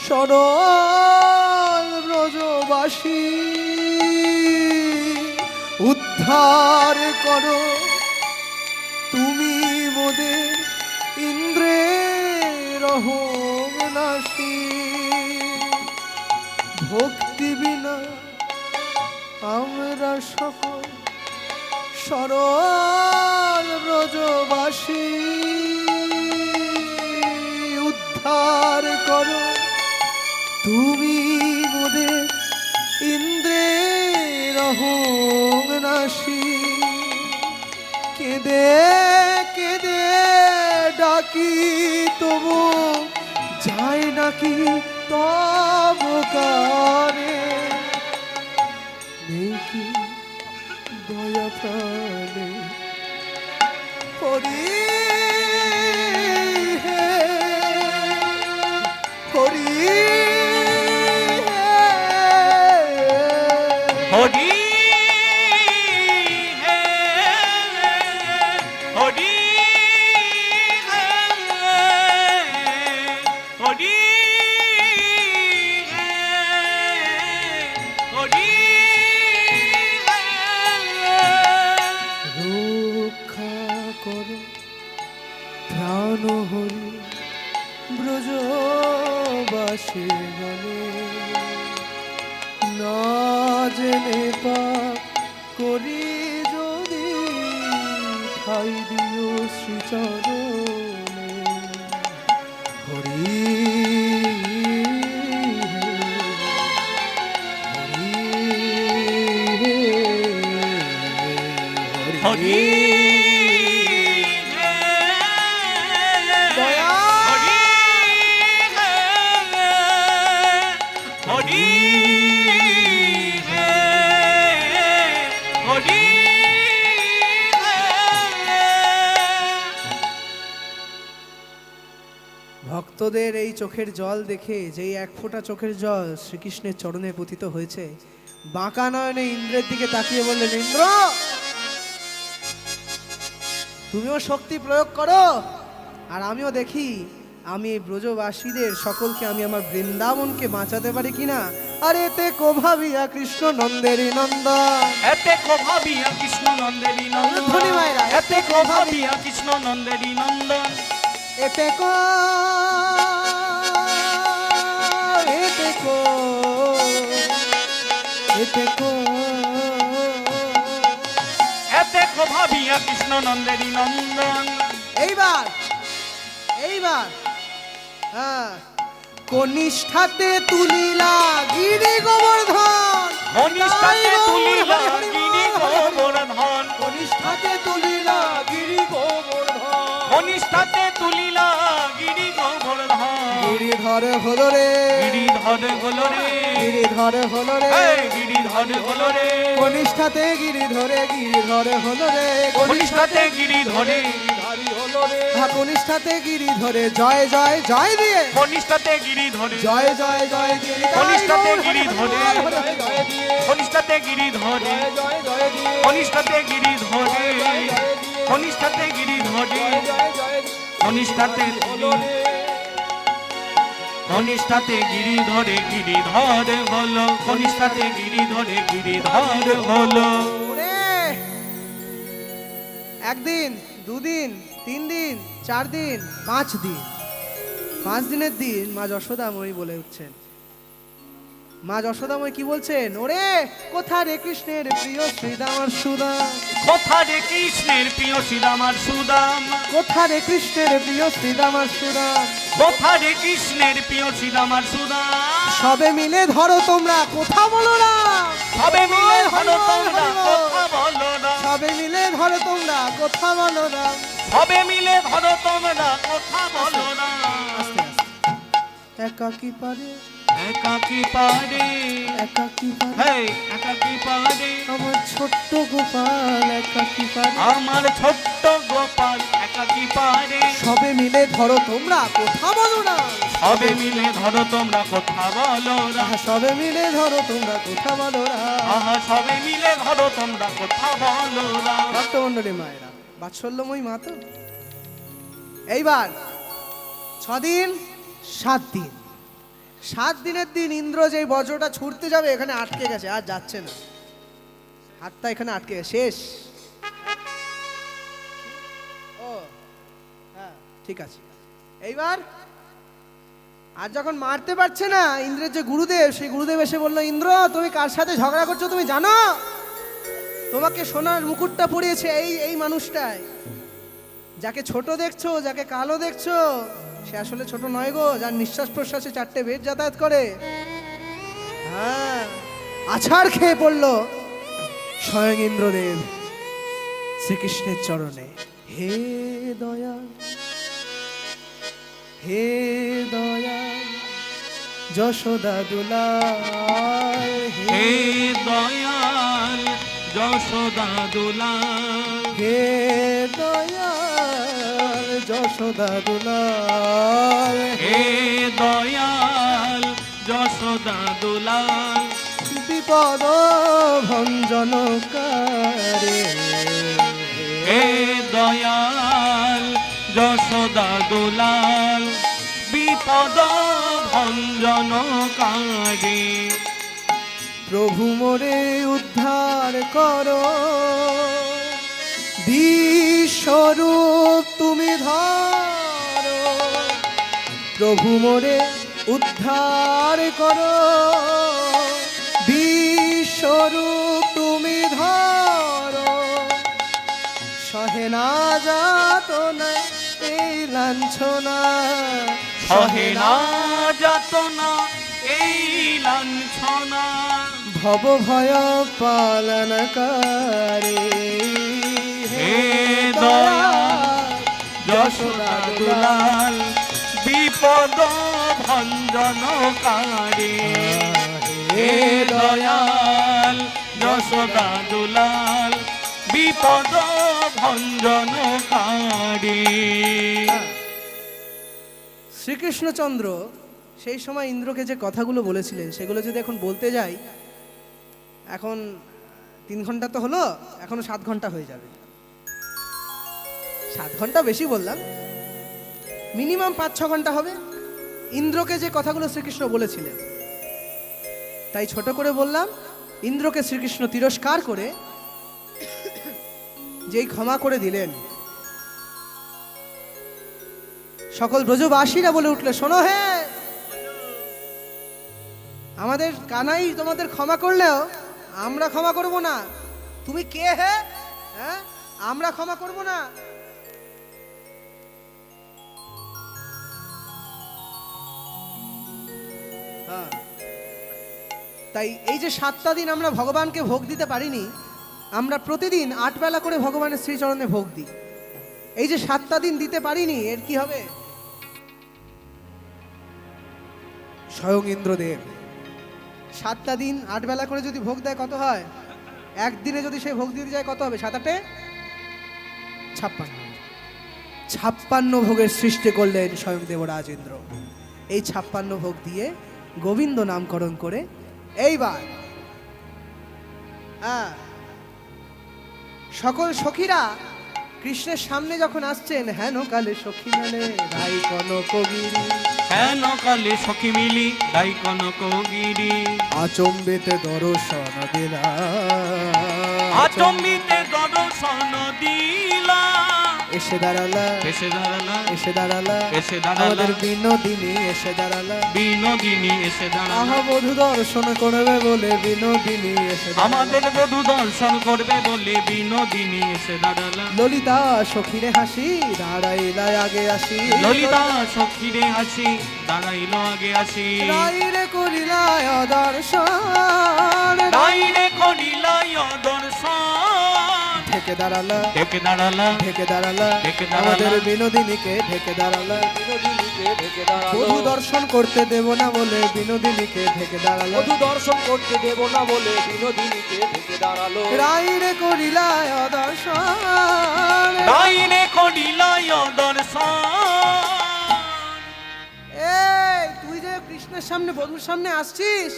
সরল ব্রজবাসী উদ্ধার করো তুমি মোদের ইন্দ্রের অহং নাশী। ভক্তি বিনা আমরা সকল সরল ব্রজবাসী উদ্ধার করো তুমি মোদের ইন্দ্রের অহং নাশী। কেঁদে কেঁদে ডাকি তবু যায় নাকি তব কানে, নেই কি দয়া প্রাণে। হরি হে হরি হরি হে হরি হে হরি হে হরি রক্ষা করো প্রাণ হরি ব্রজবাসী গণে। না জেনে পাপ করি যদি ঠাই দিও শ্রীচরণে। হরি হরি হরি দয়া হরি হরি হরি ভক্তদের এই চোখের জল দেখে যেই এক ফোঁটা চোখের জল শ্রীকৃষ্ণের চরণে পতিত হয়েছে, বাঁকা নয়নে ইন্দ্রের দিকে তাকিয়ে বললেন, ইন্দ্র তুমিও শক্তি প্রয়োগ করো আর আমিও দেখি আমি এই ব্রজবাসীদের সকলকে আমি আমার বৃন্দাবনকে বাঁচাতে পারি কিনা। আর এতে কো ভাবিয়া কৃষ্ণ নন্দেরই নন্দন, এতে কো ভাবিয়া কৃষ্ণ নন্দেরই নন্দন, ধ্বনি মায়েরা, এতে কো ভাবিয়া কৃষ্ণ নন্দেরই নন্দন, এতে কো এতে কো এতে কো এতে কো ভাবিয়া কৃষ্ণ নন্দেরই নন্দন। এইবার এইবার হ্যাঁ, কনিষ্ঠাতে তুলিলা গিরি গোবর্ধন, কনিষ্ঠাতে তুলিলা গিরি গোবর্ধন, কনিষ্ঠাতে তুলিলা গিরি গোবর্ধন, কনিষ্ঠাতে তুলিলা গিরি গোবর্ধন। গিরিধর হলো রে, গিরিধর হলো রে, গিরিধর হলো রে, গিরিধর হলো রে, কনিষ্ঠাতে গিরিধরে গিরিধর হলো রে, কনিষ্ঠাতে গিরিধরে কনিষ্ঠাতে গিরিধরে জয় জয় জয় দিয়ে, কনিষ্ঠাতে গিরিধরে জয় জয় জয় দিয়ে, কনিষ্ঠাতে গিরিধরে, কনিষ্ঠাতে গিরিধরে, কনিষ্ঠাতে গিরিধরে, কনিষ্ঠাতে গিরিধরে, কনিষ্ঠাতে কনিষ্ঠাতে গিরিধরে গিরিধর হলো, কনিষ্ঠাতে গিরিধরে গিরিধর হলো। একদিন দুদিন 3 দিন 4 দিন 5 দিন, 5 দিনের দিন মা যশোদাময়ী বলে উঠছেন। মা যশোদাময়ী কি বলছেন? ওরে কোথা রে কৃষ্ণের প্রিয় শ্রীদাম আর সুদাম, কোথা রে কৃষ্ণের প্রিয় শ্রীদাম আর সুদাম, কোথা রে কৃষ্ণের প্রিয় শ্রীদাম আর সুদাম, কোথা রে কৃষ্ণের প্রিয় শ্রীদাম আর সুদাম। সবে মিলে ধরো তোমরা কথা বলো না, সবে মিলে ধরো তোমরা কথা বলো না, সবে মিলে ধরো তোমরা কথা বলো না, সবে মিলে ধরো তোমরা কথা বলো না। আস্তে আস্তে একাকি পারে, একাকি পারে, একাকি পারে, হে একাকি পারে, আমার ছোট্ট গোপাল একাকি পারে, আমার ছোট্ট গোপাল একাকি পারে। সবে মিলে ধরো তোমরা কথা বলো না, সবে মিলে ধরো তোমরা কথা বলো না, সবে মিলে ধরো তোমরা কথা বলো না। আহা সবে মিলে ধরো তোমরা কথা বলো না। ভক্তমণ্ডলী মায়েরা, বাৎসল্যময়ী মা তো। এইবার 6 দিন 7 দিন 7 দিনের দিন ইন্দ্র যেই বজ্রটা ছুটতে যাবে এখানে আটকে গেছে, আর যাচ্ছে না, হাতটা এখানে আটকে গেছে, শেষ। ও হ্যাঁ ঠিক আছে। এইবার আর যখন মারতে পারছে না ইন্দ্রের যে গুরুদেব, সেই গুরুদেব এসে বললো, ইন্দ্র তুমি কার সাথে ঝগড়া করছো তুমি জানো? তোমাকে সোনার মুকুটটা পরিয়েছে এই মানুষটাই। যাকে ছোট দেখছো, যাকে কালো দেখছো, সে আসলে ছোট নয় গো, যার নিঃশ্বাস প্রশ্বাসে 4টে বেদ যাতায়াত করে। হ্যাঁ, আছাড় খেয়ে পড়লো স্বয়ং ইন্দ্রদেব শ্রীকৃষ্ণের চরণে। হে দয়া, হে দয়া যশোদা দুলাল, হে দয়াল যশোদা দুলাল, হে দয়াল যশোদা দুলাল, হে দয়াল যশোদা দুলাল, বিপদ ভঞ্জনকারে, হে দয়াল যশোদা দুলাল, বিপদ ভঞ্জনকারী। প্রভু মোরে উদ্ধার করো, বিশ্বরূপ তুমি ধরো, প্রভু মোরে উদ্ধার করো, বিশ্বরূপ তুমি ধরো, সহে না যাতনা এই লাঞ্ছনা, সহে না যাতনা এই লাঞ্ছনা, ভব ভয় পালনকারী, হে দয়াল যশোদা দুলাল, বিপদ ভঞ্জনকারী, হে দয়াল যশোদা দুলাল, বিপদ ভঞ্জনকারী। শ্রীকৃষ্ণচন্দ্র সেই সময় ইন্দ্রকে যে কথাগুলো বলেছিলেন সেগুলো যদি এখন বলতে যাই, এখন 3 ঘন্টা তো হলো, এখনো 7 ঘন্টা হয়ে যাবে। 7 ঘন্টা বেশি বললাম, মিনিমাম 5-6 ঘন্টা হবে ইন্দ্রকে যে কথাগুলো শ্রীকৃষ্ণ বলেছিলেন। তাই ছোট করে বললাম, ইন্দ্রকে শ্রীকৃষ্ণ তিরস্কার করে যেই ক্ষমা করে দিলেন, সকল ব্রজবাসীরা বলে উঠলে, শোনো হে, আমাদের কানাই তোমাদের ক্ষমা করলেও আমরা ক্ষমা করব না। তুমি কে হে? হ্যাঁ, আমরা ক্ষমা করব না। হ্যাঁ, তাই এই যে 7টা দিন আমরা ভগবানকে ভোগ দিতে পারিনি, আমরা প্রতিদিন 8 বেলা করে ভগবানের শ্রীচরণে ভোগ দিই। এই যে 7টা দিন দিতে পারিনি, এর কি হবে? স্বয়ং ইন্দ্রদেব 7টা দিন 8 বেলা করে যদি ভোগ দেয় কত হয়? একদিনে যদি সেই ভোগ দিতে যায় কত হবে? 7-8 56 ভোগের সৃষ্টি করলেন স্বয়ং দেবরাজ ইন্দ্র। এই 56 ভোগ দিয়ে গোবিন্দ নামকরণ করে এইবার সকল সখীরা কৃষ্ণের সামনে যখন আসছেন, হেন কালে সখী মেলে রাই কনকগিরি, হেন কালে সখী মিলি গাই কনকগিরি, আচম্বিতে দর্শন দিলা, আচম্বিতে দর্শন দিলা, এসে দাঁড়ালা, এসে দাঁড়ালা, এসে দাঁড়ালা, এসে দাঁড়ালা, আমাদের বিনোদিনী এসে দাঁড়ালা, বিনোদিনী এসে দাঁড়ালা, আহা বধূ দর্শন করবে বলে বিনোদিনী এসে দাঁড়ালা, আমাদের বধূ দর্শন করবে বলে বিনোদিনী এসে দাঁড়ালা, ললিতা সখীরে হাসি দাঁড়াইলা আগে আসি, ললিতা সখীরে হাসি দাঁড়াইল আগে আসি, রাইরে করিলায় দর্শন, রাইরে করিলাই দর্শন, ঢেকে দাঁড়ালা, ঢেকে দাঁড়ালা, ঢেকে দাঁড়ালা, ঢেকে দাঁড়ালা, আমাদের বিনোদিনীকে ঢেকে দাঁড়ালা, বিনোদিনীকে ঢেকে দাঁড়ালো, বধূ দর্শন করতে দেব না বলে বিনোদিনীকে ঢেকে দাঁড়ালো, বধূ দর্শন করতে দেব না বলে বিনোদিনীকে ঢেকে দাঁড়ালো, রাইরে করিলায় দর্শন, রাইরে করিলাই দর্শন। এই তুই যে কৃষ্ণের সামনে বধূর সামনে আসছিস,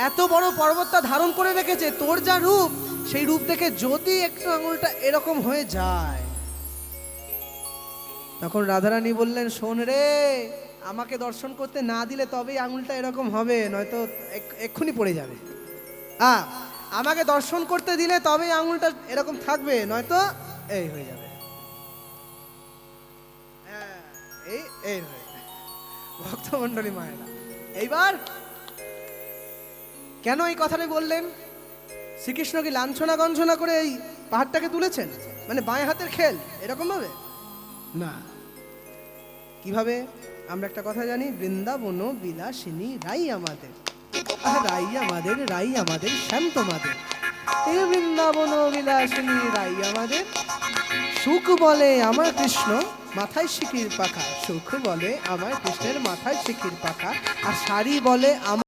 এত বড় পর্বতটা ধারণ করে রেখেছে, তোর যা রূপ, সেই রূপ দেখে যদি একটু আঙুলটা এরকম হয়ে যায়, তখন রাধারানী বললেন, শোন রে, আমাকে দর্শন করতে না দিলে তবেই আঙুলটা এরকম হবে, নয়তো এক্ষুনি পড়ে যাবে। আমাকে দর্শন করতে দিলে তবেই আঙুলটা এরকম থাকবে, নয়তো এই হয়ে যাবে। হ্যাঁ, এই এই হয়ে যাবে। ভক্তমণ্ডলী মায়েরা, এইবার কেন এই কথাটা বললেন? শ্রীকৃষ্ণ কি লাঞ্ছনা গঞ্ছনা করে এই পাহাড়টাকে তুলেছেন? মানে বাঁয়ে হাতের খেল এরকম ভাবে না। কিভাবে? আমরা একটা কথা জানি, বৃন্দাবন বিলাসিনী রাই আমাদের, রাই আমাদের, রাই আমাদের, শ্যাম তোমাদের। এই বৃন্দাবন বিলাসিনী রাই আমাদের। সুখ বলে আমার কৃষ্ণ মাথায় শিকির পাখা, সুখ বলে আমার কৃষ্ণের মাথায় শিকির পাখা, আর শাড়ি বলে আমার